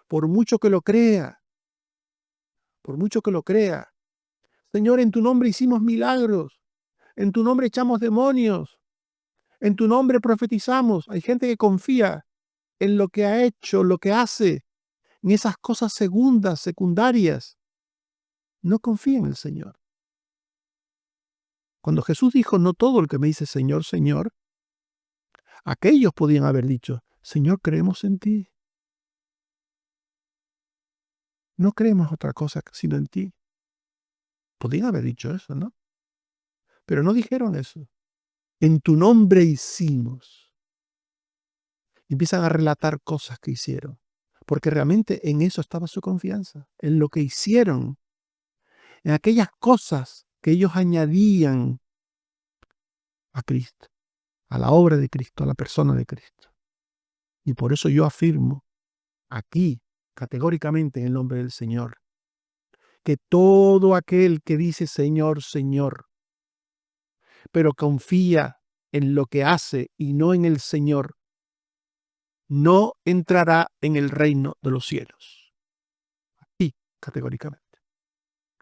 Por mucho que lo crea, por mucho que lo crea. Señor, en tu nombre hicimos milagros, en tu nombre echamos demonios, en tu nombre profetizamos. Hay gente que confía en lo que ha hecho, lo que hace, en esas cosas segundas, secundarias. No confía en el Señor. Cuando Jesús dijo, no todo el que me dice Señor, Señor, aquellos podían haber dicho, Señor, creemos en ti. No creemos otra cosa sino en ti. Podían haber dicho eso, ¿no? Pero no dijeron eso. En tu nombre hicimos. Y empiezan a relatar cosas que hicieron. Porque realmente en eso estaba su confianza, en lo que hicieron, en aquellas cosas que ellos añadían a Cristo, a la obra de Cristo, a la persona de Cristo. Y por eso yo afirmo aquí, categóricamente en el nombre del Señor, que todo aquel que dice Señor, Señor, pero confía en lo que hace y no en el Señor, no entrará en el reino de los cielos. Aquí, categóricamente.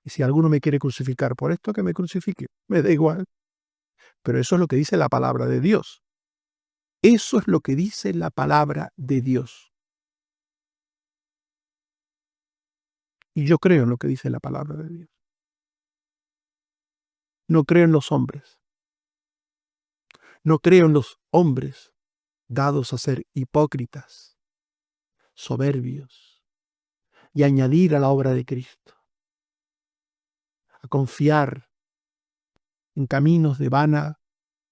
Y si alguno me quiere crucificar por esto, que me crucifique. Me da igual. Pero eso es lo que dice la palabra de Dios. Eso es lo que dice la palabra de Dios. Y yo creo en lo que dice la palabra de Dios. No creo en los hombres. No creo en los hombres dados a ser hipócritas, soberbios, y añadir a la obra de Cristo, a confiar en caminos de vana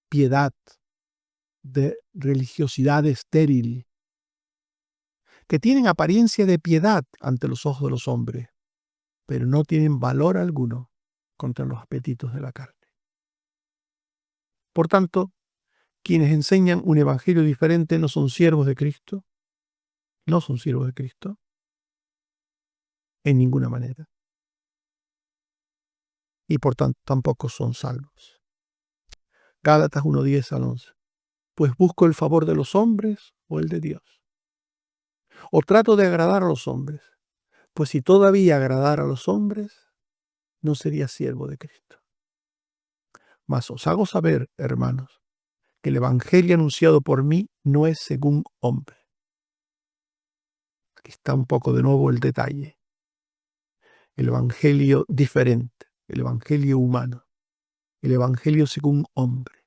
piedad, de religiosidad estéril, que tienen apariencia de piedad ante los ojos de los hombres, pero no tienen valor alguno contra los apetitos de la carne. Por tanto, quienes enseñan un evangelio diferente no son siervos de Cristo, no son siervos de Cristo, en ninguna manera. Y por tanto tampoco son salvos. Gálatas 1:10 al 11. Pues busco el favor de los hombres o el de Dios. O trato de agradar a los hombres. Pues si todavía agradara a los hombres, no sería siervo de Cristo. Mas os hago saber, hermanos, que el evangelio anunciado por mí no es según hombre. Aquí está un poco de nuevo el detalle. El evangelio diferente, el evangelio humano, el evangelio según hombre,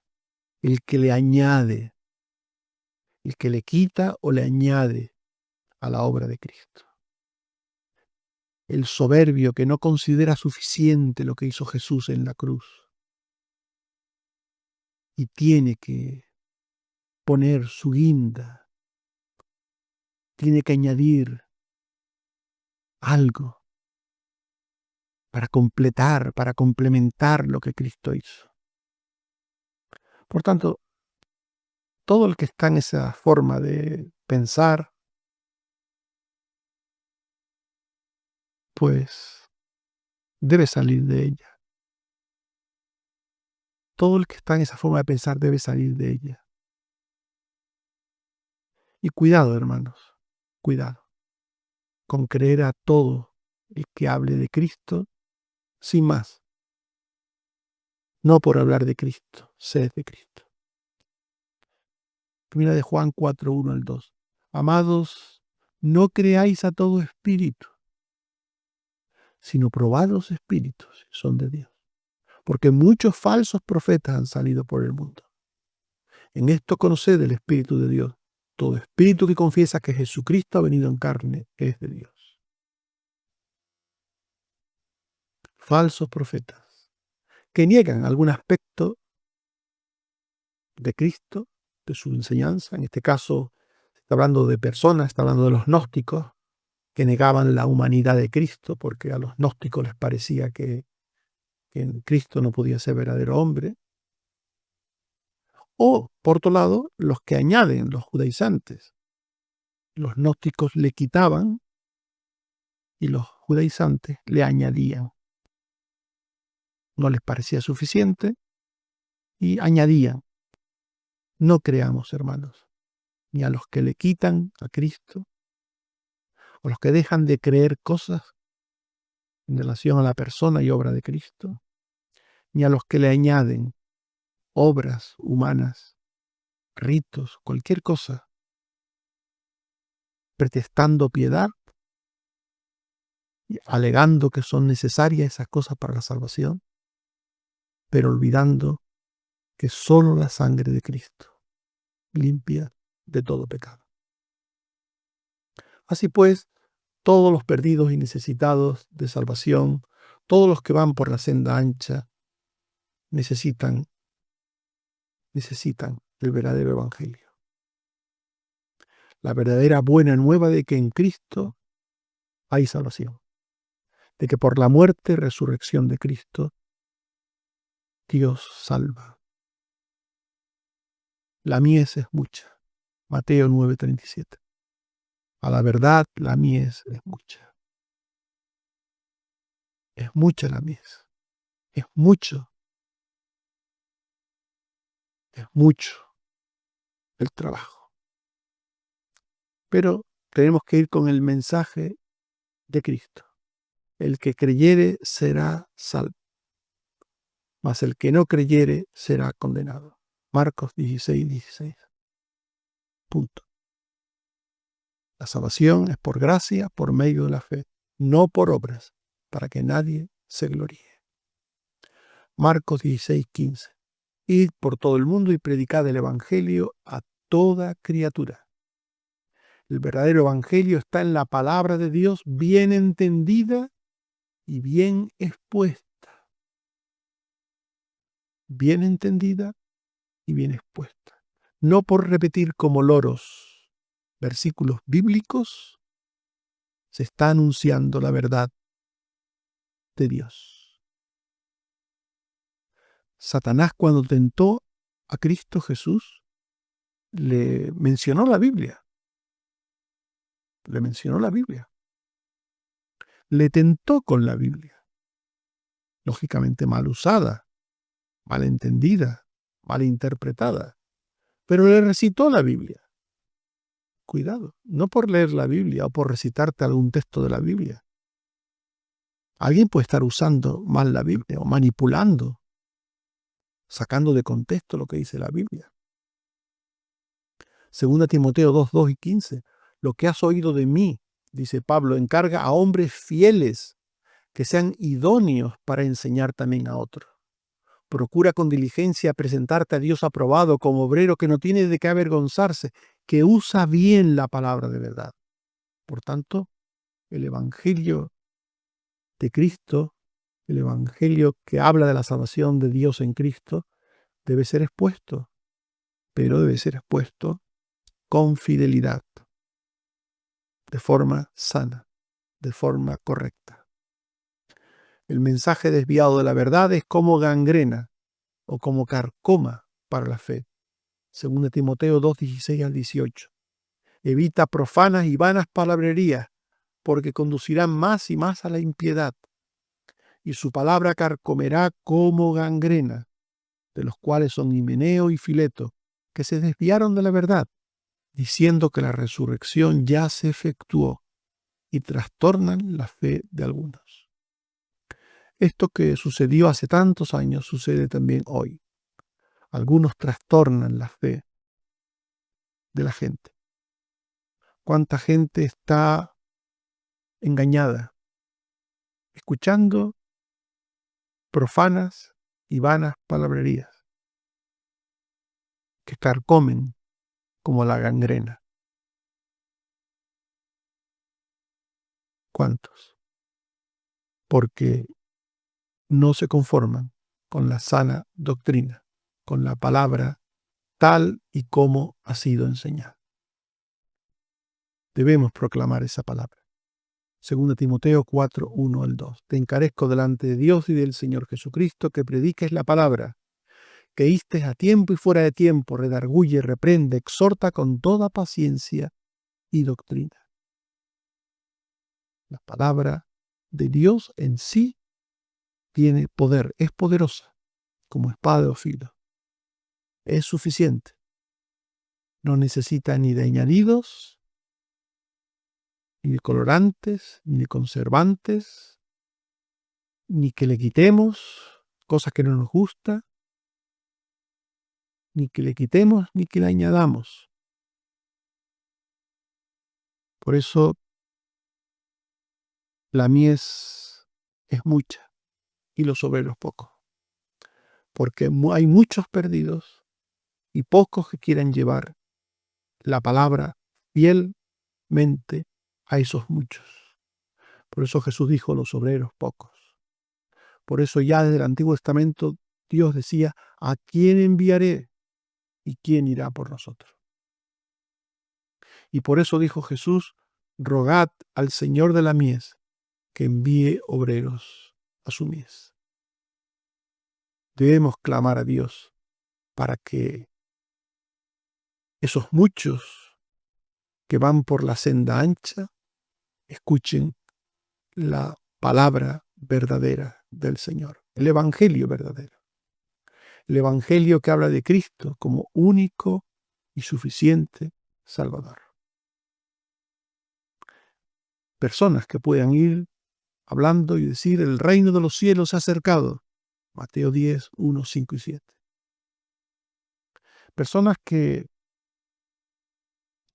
el que le añade, el que le quita o le añade a la obra de Cristo. El soberbio que no considera suficiente lo que hizo Jesús en la cruz y tiene que poner su guinda, tiene que añadir algo para completar, para complementar lo que Cristo hizo. Por tanto, todo el que está en esa forma de pensar, pues debe salir de ella. Todo el que está en esa forma de pensar debe salir de ella. Y cuidado, hermanos, cuidado con creer a todo el que hable de Cristo sin más. No por hablar de Cristo, sed de Cristo. Primera de Juan 4, 1 al 2. Amados, no creáis a todo espíritu, sino probad los espíritus, si son de Dios. Porque muchos falsos profetas han salido por el mundo. En esto conoced el Espíritu de Dios. Todo espíritu que confiesa que Jesucristo ha venido en carne es de Dios. Falsos profetas que niegan algún aspecto de Cristo, de su enseñanza. En este caso, está hablando de personas, está hablando de los gnósticos, que negaban la humanidad de Cristo, porque a los gnósticos les parecía que en Cristo no podía ser verdadero hombre. O, por otro lado, los que añaden, los judaizantes. Los gnósticos le quitaban y los judaizantes le añadían. No les parecía suficiente y añadían. No creamos, hermanos, ni a los que le quitan a Cristo, o los que dejan de creer cosas en relación a la persona y obra de Cristo, ni a los que le añaden obras humanas, ritos, cualquier cosa, pretextando piedad, y alegando que son necesarias esas cosas para la salvación, pero olvidando que solo la sangre de Cristo limpia de todo pecado. Así pues, todos los perdidos y necesitados de salvación, todos los que van por la senda ancha, necesitan el verdadero evangelio. La verdadera buena nueva de que en Cristo hay salvación. De que por la muerte y resurrección de Cristo, Dios salva. La mies es mucha. Mateo 9:37. A la verdad, la mies es mucha. Es mucha la mies. Es mucho el trabajo. Pero tenemos que ir con el mensaje de Cristo. El que creyere será salvo, mas el que no creyere será condenado. Marcos 16:16. Punto. La salvación es por gracia, por medio de la fe, no por obras, para que nadie se gloríe. Marcos 16:15. Id por todo el mundo y predicad el evangelio a toda criatura. El verdadero evangelio está en la palabra de Dios bien entendida y bien expuesta. Bien entendida y bien expuesta. No por repetir como loros versículos bíblicos, se está anunciando la verdad de Dios. Satanás, cuando tentó a Cristo Jesús, le mencionó la Biblia. Le tentó con la Biblia. Lógicamente mal usada, mal entendida, mal interpretada. Pero le recitó la Biblia. Cuidado, no por leer la Biblia o por recitarte algún texto de la Biblia. Alguien puede estar usando mal la Biblia o manipulando, sacando de contexto lo que dice la Biblia. 2 Timoteo 2, 2 y 15. Lo que has oído de mí, dice Pablo, encarga a hombres fieles que sean idóneos para enseñar también a otros. Procura con diligencia presentarte a Dios aprobado como obrero que no tiene de qué avergonzarse, que usa bien la palabra de verdad. Por tanto, el Evangelio de Cristo, el Evangelio que habla de la salvación de Dios en Cristo, debe ser expuesto, pero debe ser expuesto con fidelidad. de forma sana, de forma correcta. El mensaje desviado de la verdad es como gangrena o como carcoma para la fe. 2 Timoteo 2, 16 al 18. Evita profanas y vanas palabrerías, porque conducirán más y más a la impiedad. Y su palabra carcomerá como gangrena, de los cuales son Himeneo y Fileto, que se desviaron de la verdad, diciendo que la resurrección ya se efectuó, y trastornan la fe de algunos. Esto que sucedió hace tantos años sucede también hoy. Algunos trastornan la fe de la gente. ¿Cuánta gente está engañada, escuchando profanas y vanas palabrerías que carcomen como la gangrena? ¿Cuántos? Porque no se conforman con la sana doctrina, con la palabra tal y como ha sido enseñada. Debemos proclamar esa palabra. 2 Timoteo 4, 1 al 2. Te encarezco delante de Dios y del Señor Jesucristo que prediques la palabra, que istes a tiempo y fuera de tiempo, redarguye, reprende, exhorta con toda paciencia y doctrina. La palabra de Dios en sí tiene poder, es poderosa, como espada de dos filos. Es suficiente. No necesita ni de añadidos, ni de colorantes, ni de conservantes, ni que le quitemos cosas que no nos gustan, ni que le quitemos, ni que le añadamos. Por eso la mies es mucha y los obreros pocos, porque hay muchos perdidos y pocos que quieran llevar la palabra fielmente a esos muchos. Por eso Jesús dijo los obreros pocos. Por eso ya desde el Antiguo Testamento Dios decía, ¿a quién enviaré y quién irá por nosotros? Y por eso dijo Jesús, rogad al Señor de la mies que envíe obreros a su mies. Debemos clamar a Dios para que esos muchos que van por la senda ancha escuchen la palabra verdadera del Señor, el Evangelio verdadero. El Evangelio que habla de Cristo como único y suficiente Salvador. Personas que puedan ir hablando y decir, el reino de los cielos se ha acercado. Mateo 10, 1, 5 y 7. Personas que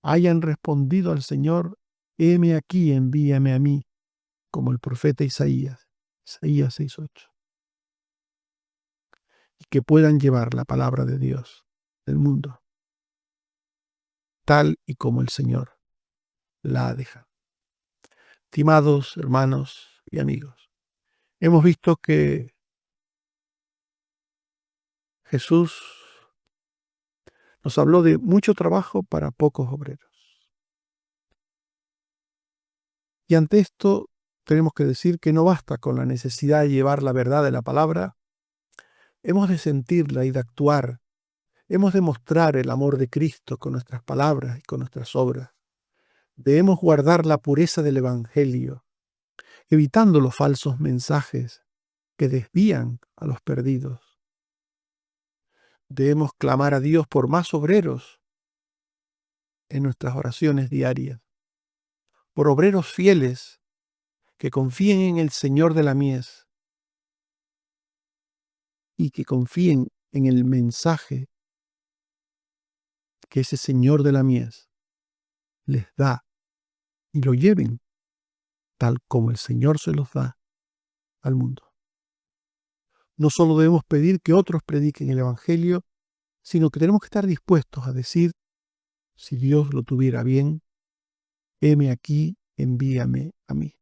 hayan respondido al Señor, heme aquí, envíame a mí, como el profeta Isaías 6, 8. Y que puedan llevar la palabra de Dios del mundo, tal y como el Señor la ha dejado. Estimados hermanos y amigos, hemos visto que Jesús nos habló de mucho trabajo para pocos obreros. Y ante esto tenemos que decir que no basta con la necesidad de llevar la verdad de la palabra, hemos de sentirla y de actuar, hemos de mostrar el amor de Cristo con nuestras palabras y con nuestras obras. Debemos guardar la pureza del Evangelio, evitando los falsos mensajes que desvían a los perdidos. Debemos clamar a Dios por más obreros en nuestras oraciones diarias, por obreros fieles que confíen en el Señor de la mies y que confíen en el mensaje que ese Señor de la mies les da y lo lleven tal como el Señor se los da al mundo. No solo debemos pedir que otros prediquen el Evangelio, sino que tenemos que estar dispuestos a decir, si Dios lo tuviera bien, heme aquí, envíame a mí.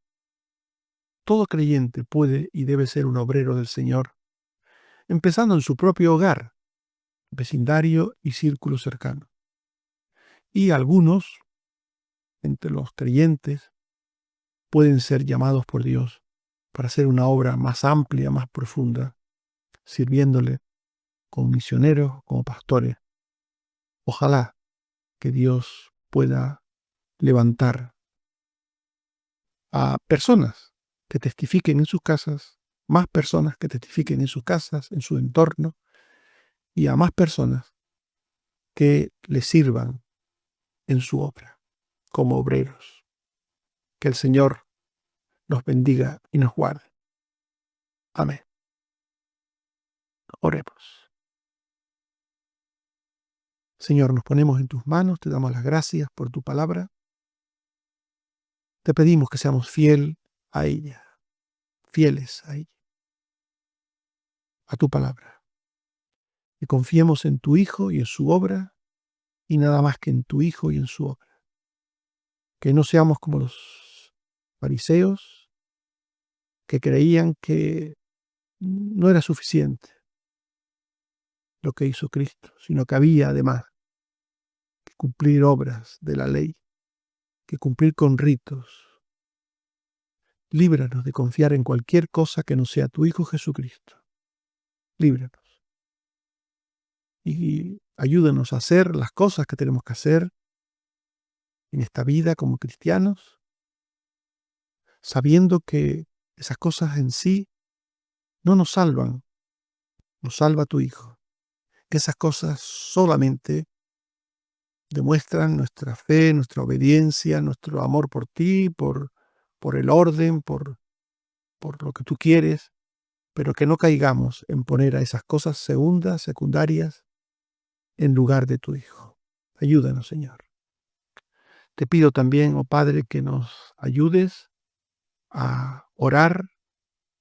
Todo creyente puede y debe ser un obrero del Señor, empezando en su propio hogar, vecindario y círculo cercano. Y algunos entre los creyentes pueden ser llamados por Dios para hacer una obra más amplia, más profunda, sirviéndole como misioneros, como pastores. Ojalá que Dios pueda levantar a personas que testifiquen en sus casas, más personas que testifiquen en sus casas, en su entorno, y a más personas que le sirvan en su obra como obreros. Que el Señor nos bendiga y nos guarde. Amén. Oremos. Señor, nos ponemos en tus manos, te damos las gracias por tu palabra. Te pedimos que seamos fieles a ella, a tu palabra. Que confiemos en tu Hijo y en su obra, y nada más que en tu Hijo y en su obra. Que no seamos como los fariseos que creían que no era suficiente lo que hizo Cristo, sino que había además que cumplir obras de la ley, que cumplir con ritos. Líbranos de confiar en cualquier cosa que no sea tu Hijo Jesucristo. Líbranos. Y ayúdanos a hacer las cosas que tenemos que hacer en esta vida como cristianos, sabiendo que esas cosas en sí no nos salvan, nos salva tu Hijo. Que esas cosas solamente demuestran nuestra fe, nuestra obediencia, nuestro amor por ti, por el orden, por lo que tú quieres, pero que no caigamos en poner a esas cosas segundas, secundarias, en lugar de tu Hijo. Ayúdanos, Señor. Te pido también, oh Padre, que nos ayudes a orar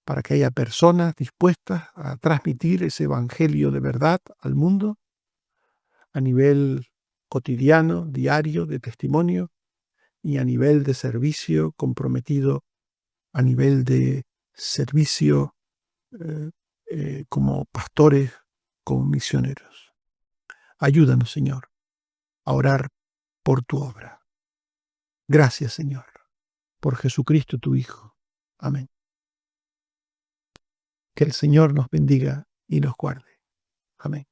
para que haya personas dispuestas a transmitir ese evangelio de verdad al mundo a nivel cotidiano, diario, de testimonio y a nivel de servicio comprometido, a nivel de servicio como pastores, como misioneros. Ayúdanos, Señor, a orar por tu obra. Gracias, Señor, por Jesucristo tu Hijo. Amén. Que el Señor nos bendiga y nos guarde. Amén.